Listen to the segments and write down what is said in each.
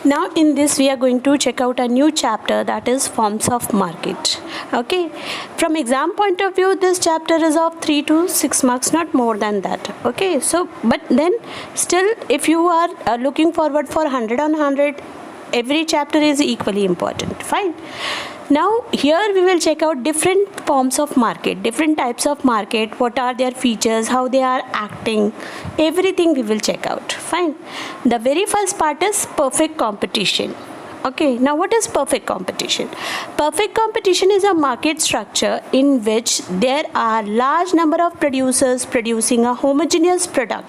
Now in this we are going to check out a new chapter, that is forms of market. Okay, from exam point of view this chapter is of 3 to 6 marks, not more than that. Okay, so but then still if you are looking forward for 100 on 100, every chapter is equally important. Fine. Now here we will check out different forms of market, different types of market, what are their features, how they are acting, everything we will check out. Fine. The very first part is perfect competition. Okay, now what is perfect competition? Perfect competition is a market structure in which there are large number of producers producing a homogeneous product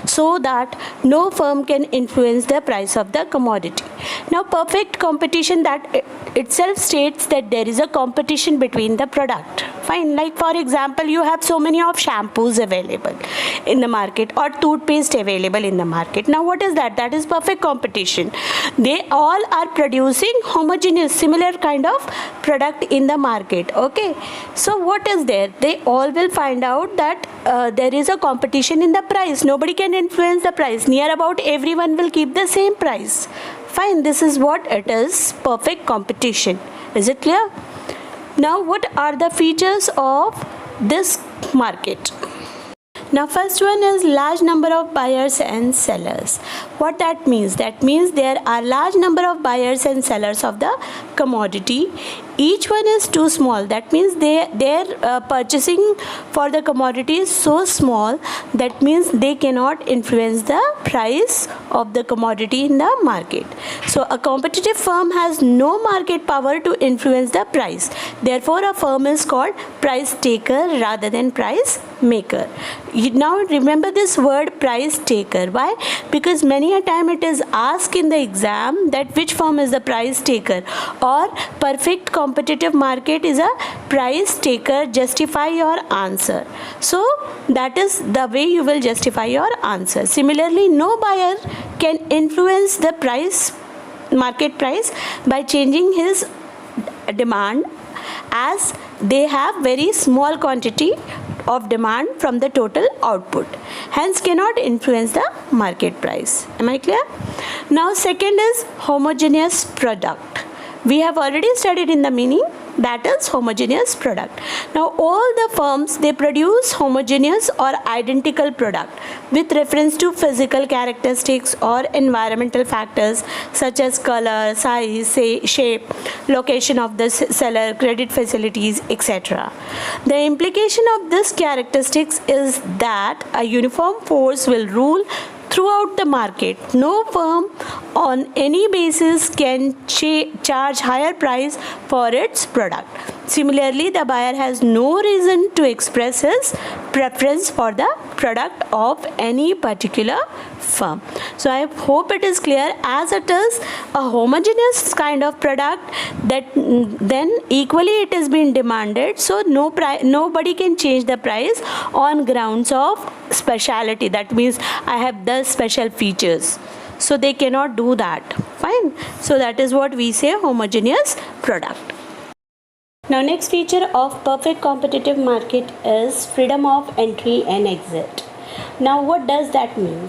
so that no firm can influence the price of the commodity. Now perfect competition, that itself states that there is a competition between the product. Fine, like for example you have so many of shampoos available in the market or toothpaste available in the market. Now what is that? That is perfect competition. They all are producing homogeneous similar kind of product in the market. Okay, so what is there? They all will find out that there is a competition in the price. Nobody can influence the price. Near about everyone will keep the same price. Fine, this is what it is, perfect competition. Is it clear? Now what are the features of this market? Now first one is large number of buyers and sellers. What that means? That means there are large number of buyers and sellers of the commodity. Each one is too small. That means their purchasing for the commodity is so small. That means they cannot influence the price of the commodity in the market. So a competitive firm has no market power to influence the price. Therefore a firm is called price taker rather than price maker. Now remember this word price taker. Why? Because many a time it is asked in the exam that which firm is the price taker, or perfect competitive market is a price taker. Justify your answer. So that is the way you will justify your answer. Similarly, no buyer can influence the price, market price, by changing his demand, as they have very small quantity of demand from the total output, hence cannot influence the market price. Am I clear? Now second is homogeneous product. We have already studied in the meaning, that is homogeneous product. Now all the firms, they produce homogeneous or identical product with reference to physical characteristics or environmental factors such as color, size, shape, location of the seller, credit facilities, etc. The implication of this characteristics is that a uniform force will rule throughout the market. No firm on any basis can charge higher price for its product. Similarly, the buyer has no reason to express his preference for the product of any particular firm. So I hope it is clear. As it is a homogeneous kind of product, that then equally it is being demanded, so nobody can change the price on grounds of speciality. That means I have the special features, so they cannot do that. Fine. So that is what we say homogeneous product. Now next feature of perfect competitive market is freedom of entry and exit. Now what does that mean?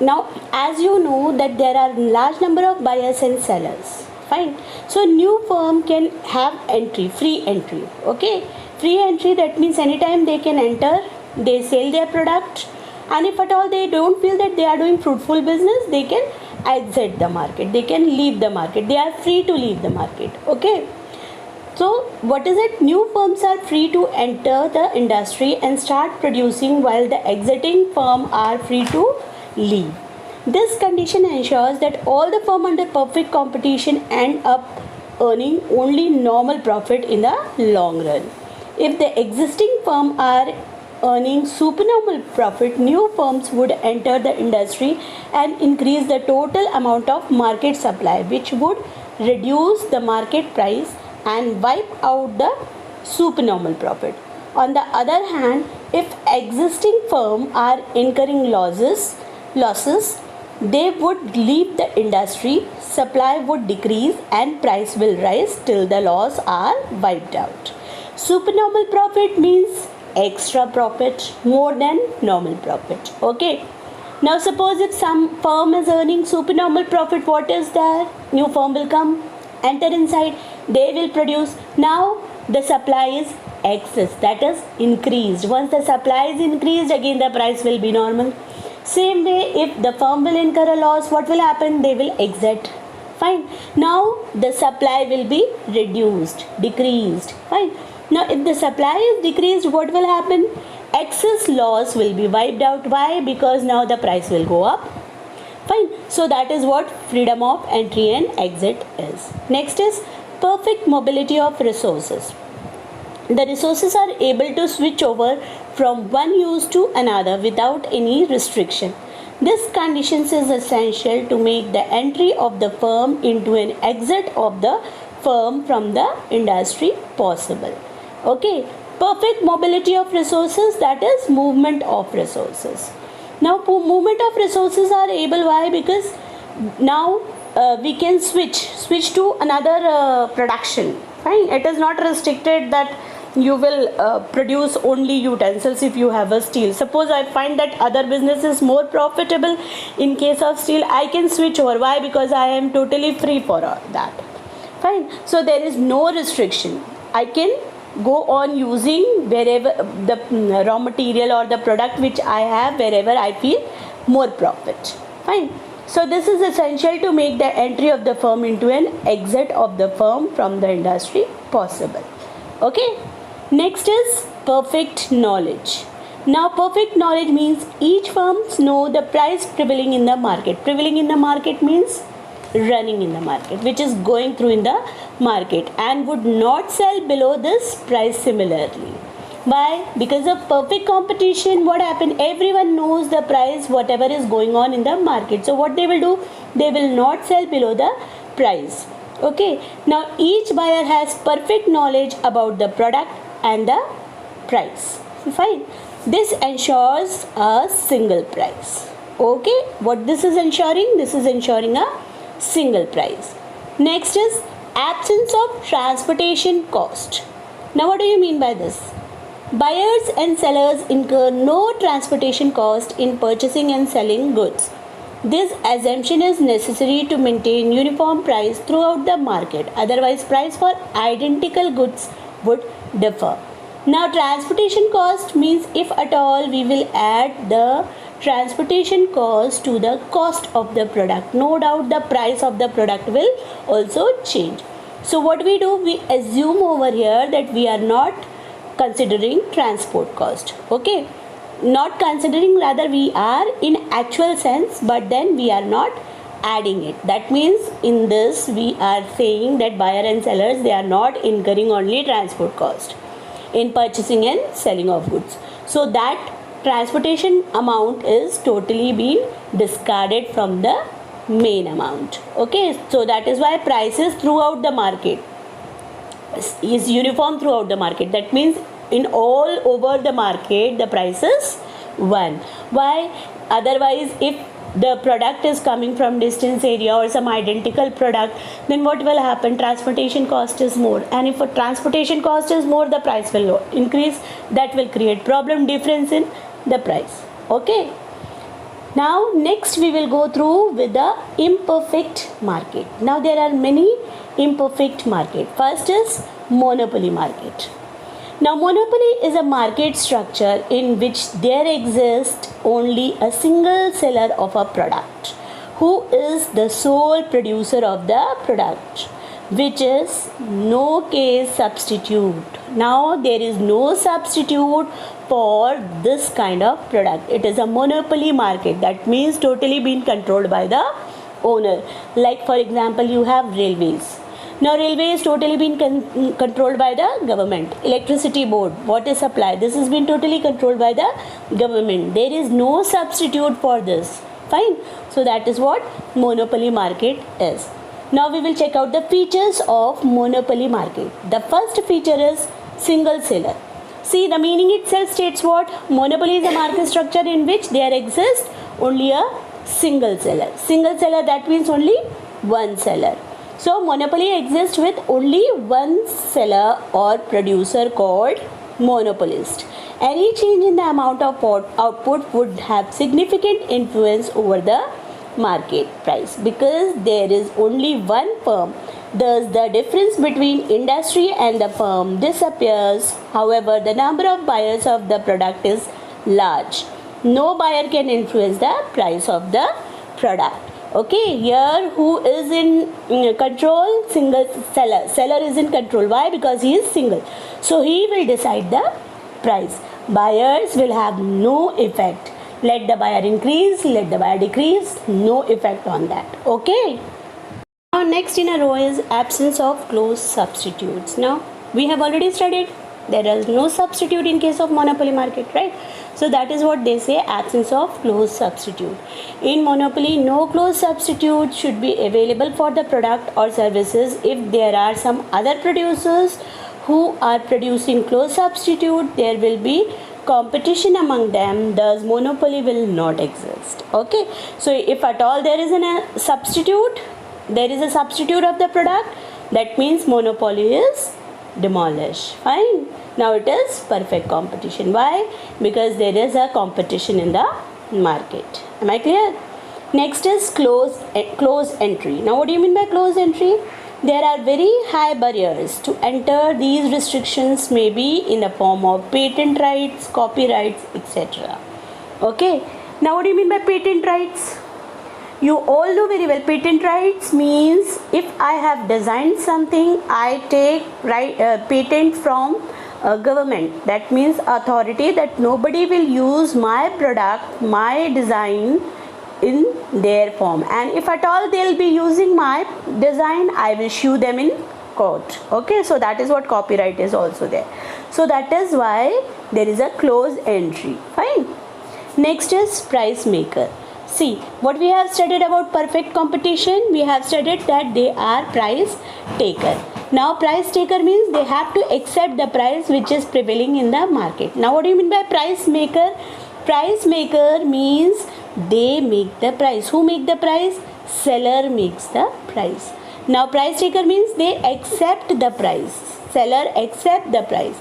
Now as you know that there are large number of buyers and sellers. Fine. So new firm can have entry, free entry. Okay. Free entry, that means anytime they can enter, they sell their product, and if at all they don't feel that they are doing fruitful business, they can exit the market, they can leave the market, they are free to leave the market. Okay. So what is it? New firms are free to enter the industry and start producing, while the exiting firm are free to leave. This condition ensures that all the firm under perfect competition end up earning only normal profit in the long run. If the existing firm are earning supernormal profit, new firms would enter the industry and increase the total amount of market supply, which would reduce the market price and wipe out the supernormal profit. On the other hand, if existing firms are incurring losses, they would leave the industry, supply would decrease and price will rise till the loss are wiped out. Supernormal profit means extra profit more than normal profit. Okay. Now suppose if some firm is earning supernormal profit, what is there? New firm will come, enter inside, they will produce. Now the supply is excess, that is increased. Once the supply is increased, again the price will be normal. Same way, if the firm will incur a loss, what will happen? They will exit. Fine. Now the supply will be reduced, decreased. Fine. Now if the supply is decreased, what will happen? Excess loss will be wiped out. Why? Because now the price will go up. Fine. So that is what freedom of entry and exit is. Next is perfect mobility of resources. The resources are able to switch over from one use to another without any restriction. This condition is essential to make the entry of the firm into an exit of the firm from the industry possible. Okay, perfect mobility of resources, that is movement of resources. Now movement of resources are able. Why? Because now we can switch to another production. Fine, it is not restricted that you will produce only utensils if you have a steel. Suppose I find that other business is more profitable in case of steel, I can switch over. Why? Because I am totally free for that. Fine. So there is no restriction. I can go on using wherever the raw material or the product which I have, wherever I feel more profit. Fine. So this is essential to make the entry of the firm into an exit of the firm from the industry possible. Okay. Next is perfect knowledge. Now perfect knowledge means each firms know the price prevailing in the market. Prevailing in the market means running in the market, which is going through in the market, and would not sell below this price similarly. Why? Because of perfect competition, what happened? Everyone knows the price, whatever is going on in the market. So what they will do? They will not sell below the price. Okay. Now each buyer has perfect knowledge about the product and the price. Fine. This ensures a single price. Okay. What this is ensuring? This is ensuring a single price. Next is absence of transportation cost. Now what do you mean by this? Buyers and sellers incur no transportation cost in purchasing and selling goods. This assumption is necessary to maintain uniform price throughout the market. Otherwise, price for identical goods would differ. Now transportation cost means, if at all, we will add the transportation cost to the cost of the product. No doubt the price of the product will also change. So what we do, we assume over here that we are not considering transport cost. Okay, not considering, rather we are in actual sense, but then we are not adding it. That means in this we are saying that buyer and sellers, they are not incurring only transport cost in purchasing and selling of goods. So that transportation amount is totally been discarded from the main amount. Okay, so that is why prices throughout the market is uniform throughout the market. That means in all over the market the price is one. Why? Otherwise, if the product is coming from distance area or some identical product, then what will happen? Transportation cost is more, and if a transportation cost is more, the price will increase. That will create problem, difference in the price. Okay. Now next we will go through with the imperfect market. Now there are many imperfect market. First is monopoly market. Now monopoly is a market structure in which there exists only a single seller of a product who is the sole producer of the product, which is no case substitute. Now there is no substitute for this kind of product. It is a monopoly market. That means totally being controlled by the owner. Like for example, you have railways. Now railway is totally been controlled by the government. Electricity board, water supply, this has been totally controlled by the government. There is no substitute for this. Fine. So that is what monopoly market is. Now we will check out the features of monopoly market. The first feature is single seller. See, the meaning itself states what? Monopoly is a market structure in which there exists only a single seller. Single seller, that means only one seller. So monopoly exists with only one seller or producer called monopolist. Any change in the amount of output would have significant influence over the market price because there is only one firm. Thus, the difference between industry and the firm disappears. However, the number of buyers of the product is large. No buyer can influence the price of the product. Okay, here who is in control? Single seller. Seller is in control. Why? Because he is single. So he will decide the price. Buyers will have no effect. Let the buyer increase, let the buyer decrease, no effect on that. Okay. Now next in a row is absence of close substitutes. Now we have already studied there is no substitute in case of monopoly market, right? So that is what they say, absence of close substitute. In monopoly, no close substitute should be available for the product or services. If there are some other producers who are producing close substitute, there will be competition among them, thus monopoly will not exist. Okay, so if at all there is a substitute, there is a substitute of the product, that means monopoly is demolished. Fine. Now it is perfect competition. Why? Because there is a competition in the market. Am I clear? Next is close entry. Now what do you mean by close entry? There are very high barriers to enter. These restrictions may be in the form of patent rights, copyrights, etc. Okay. Now what do you mean by patent rights? You all know very well, patent rights means if I have designed something, I take patent from government. That means authority, that nobody will use my product, my design in their form, and if at all they will be using my design, I will sue them in court. Okay, so that is what copyright is also there. So that is why there is a close entry. Fine. Next is price maker. See, what we have studied about perfect competition, we have studied that they are price taker. Now price taker means they have to accept the price which is prevailing in the market. Now what do you mean by price maker? Price maker means they make the price. Who make the price? Seller makes the price. Now price taker means they accept the price. Seller accept the price.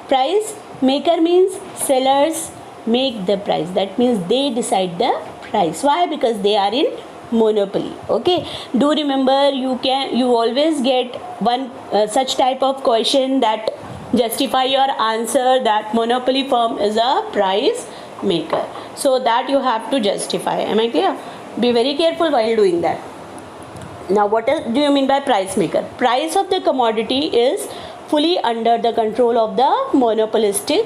Price maker means sellers make the price. That means they decide the price. Why? Because they are in monopoly. Okay, do remember, you always get one such type of question that justify your answer that monopoly firm is a price maker. So that you have to justify. Am I clear? Be very careful while doing that. Now what do you mean by price maker? Price of the commodity is fully under the control of the monopolistic,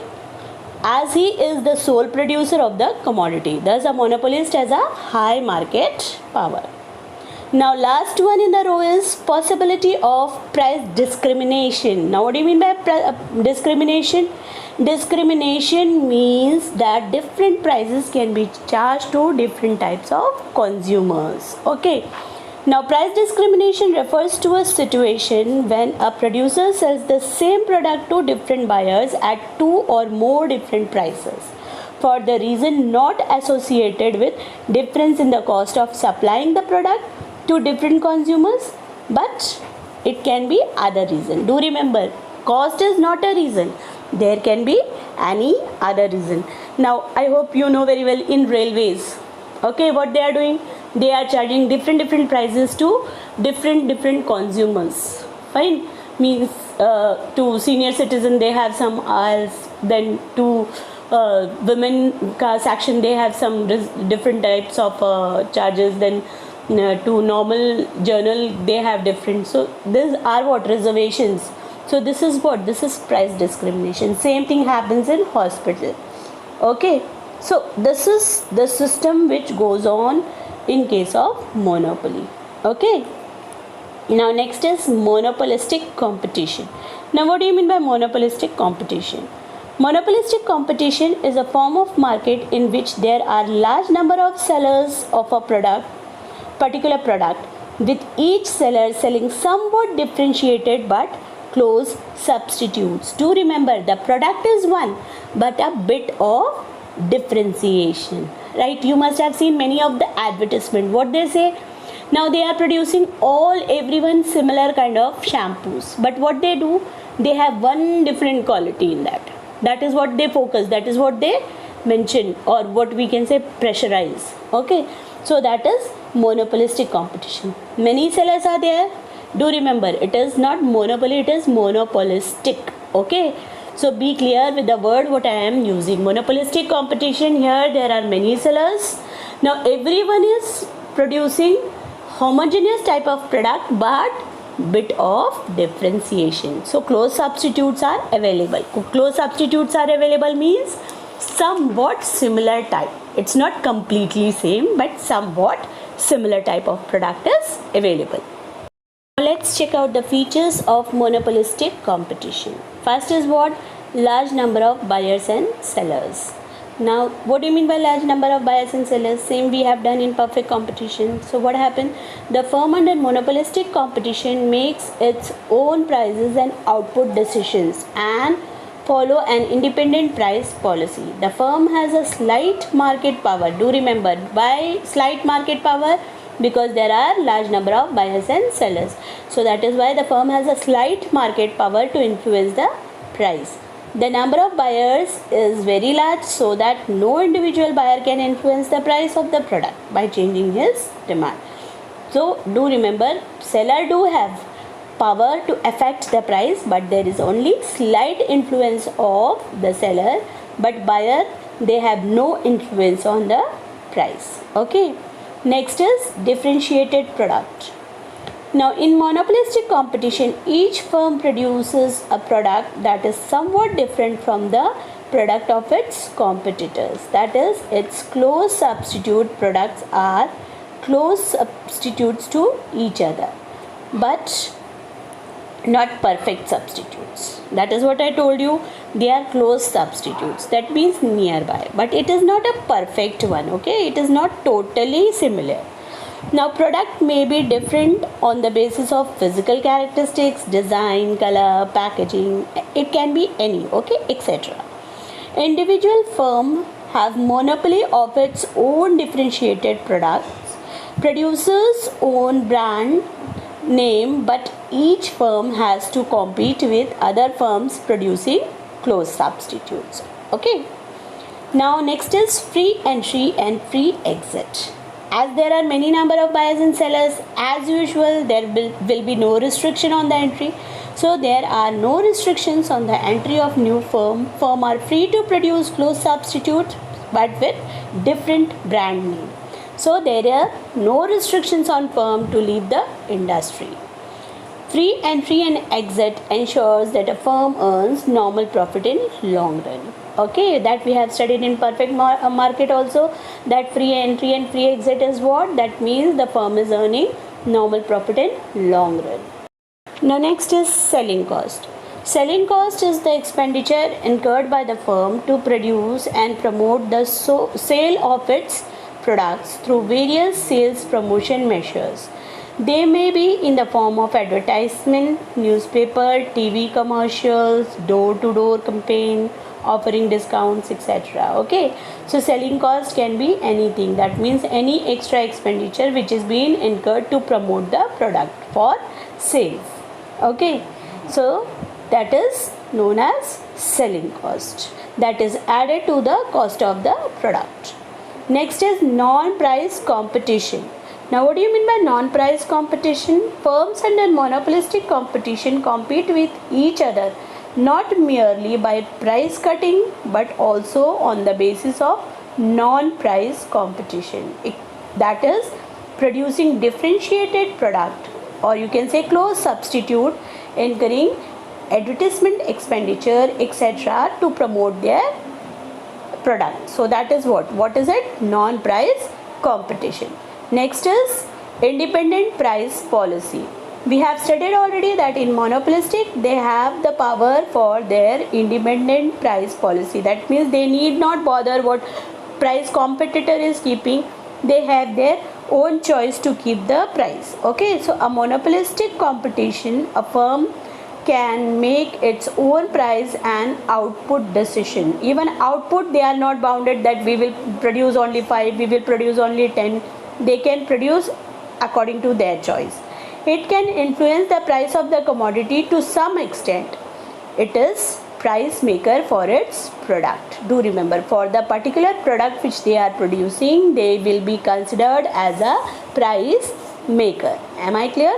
as he is the sole producer of the commodity. Thus a monopolist has a high market power. Now last one in the row is possibility of price discrimination. Now what do you mean by discrimination? Discrimination means that different prices can be charged to different types of consumers. Okay. Now price discrimination refers to a situation when a producer sells the same product to different buyers at two or more different prices for the reason not associated with difference in the cost of supplying the product to different consumers, but it can be other reason. Do remember, cost is not a reason. There can be any other reason. Now I hope you know very well in railways. Okay, what they are doing? They are charging different prices to different consumers. Fine. Means to senior citizen they have some aisles, then to women section they have some different types of charges, then to normal journal they have different. So these are what? Reservations. So this is what? This is price discrimination. Same thing happens in hospital. Okay. So this is the system which goes on in case of monopoly. Okay. Now next is monopolistic competition. Now what do you mean by monopolistic competition? Monopolistic competition is a form of market in which there are large number of sellers of a particular product, with each seller selling somewhat differentiated but close substitutes. Do remember, the product is one, but a bit of differentiation, right? You must have seen many of the advertisement. What they say? Now they are producing everyone similar kind of shampoos, but what they do? They have one different quality in that. That is what they focus, that is what they mention, or what we can say pressurize. Okay, so that is monopolistic competition. Many sellers are there. Do remember, it is not monopoly, it is monopolistic. Okay, so be clear with the word what I am using. Monopolistic competition, here there are many sellers. Now everyone is producing homogeneous type of product, but bit of differentiation. So close substitutes are available. Close substitutes are available means somewhat similar type. It's not completely same, but somewhat similar type of product is available. Now let's check out the features of monopolistic competition. First is what? Large number of buyers and sellers. Now what do you mean by large number of buyers and sellers? Same we have done in perfect competition. So what happened? The firm under monopolistic competition makes its own prices and output decisions and follow an independent price policy. The firm has a slight market power. Do remember, by slight market power, because there are large number of buyers and sellers. So that is why the firm has a slight market power to influence the price. The number of buyers is very large, so that no individual buyer can influence the price of the product by changing his demand. So do remember, seller do have power to affect the price, but there is only slight influence of the seller, but buyer, they have no influence on the price. Okay, next is differentiated product. Now in monopolistic competition, each firm produces a product that is somewhat different from the product of its competitors. That is, its close substitute products are close substitutes to each other, but not perfect substitutes. That is what I told you, they are close substitutes. That means nearby, but it is not a perfect one. Okay, it is not totally similar. Now product may be different on the basis of physical characteristics, design, color, packaging, it can be any, okay, etc. Individual firm have monopoly of its own differentiated products, producers own brand name, but each firm has to compete with other firms producing close substitutes. Okay, now next is free entry and free exit. As there are many number of buyers and sellers, as usual there will be no restriction on the entry. So there are no restrictions on the entry of new firm. Firm are free to produce close substitutes but with different brand name. So there are no restrictions on firm to leave the industry. Free entry and exit ensures that a firm earns normal profit in long run. Okay, that we have studied in perfect market also, that free entry and free exit is what? That means the firm is earning normal profit in long run. Now next is selling cost. Selling cost is the expenditure incurred by the firm to produce and promote the sale of its products through various sales promotion measures. They may be in the form of advertisement, newspaper, TV commercials, door-to-door campaign, offering discounts, etc. Okay, so selling cost can be anything. That means any extra expenditure which is being incurred to promote the product for sales. Okay, so that is known as selling cost, that is added to the cost of the product. Next is non-price competition. Now what do you mean by non-price competition? Firms under monopolistic competition compete with each other not merely by price cutting but also on the basis of non-price competition. That is producing differentiated product, or you can say close substitute, incurring advertisement expenditure, etc. to promote their product. So that is what is it? Non-price competition. Next is independent price policy. We have studied already that in monopolistic they have the power for their independent price policy. That means they need not bother what price competitor is keeping. They have their own choice to keep the price. Okay, so a monopolistic competition, a firm can make its own price and output decision. Even output, they are not bounded that we will produce only 5, we will produce only 10. They can produce according to their choice. It can influence the price of the commodity to some extent. It is price maker for its product. Do remember, for the particular product which they are producing, they will be considered as a price maker. Am I clear?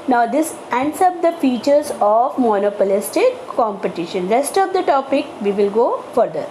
Now this ends up the features of monopolistic competition. Rest of the topic we will go further.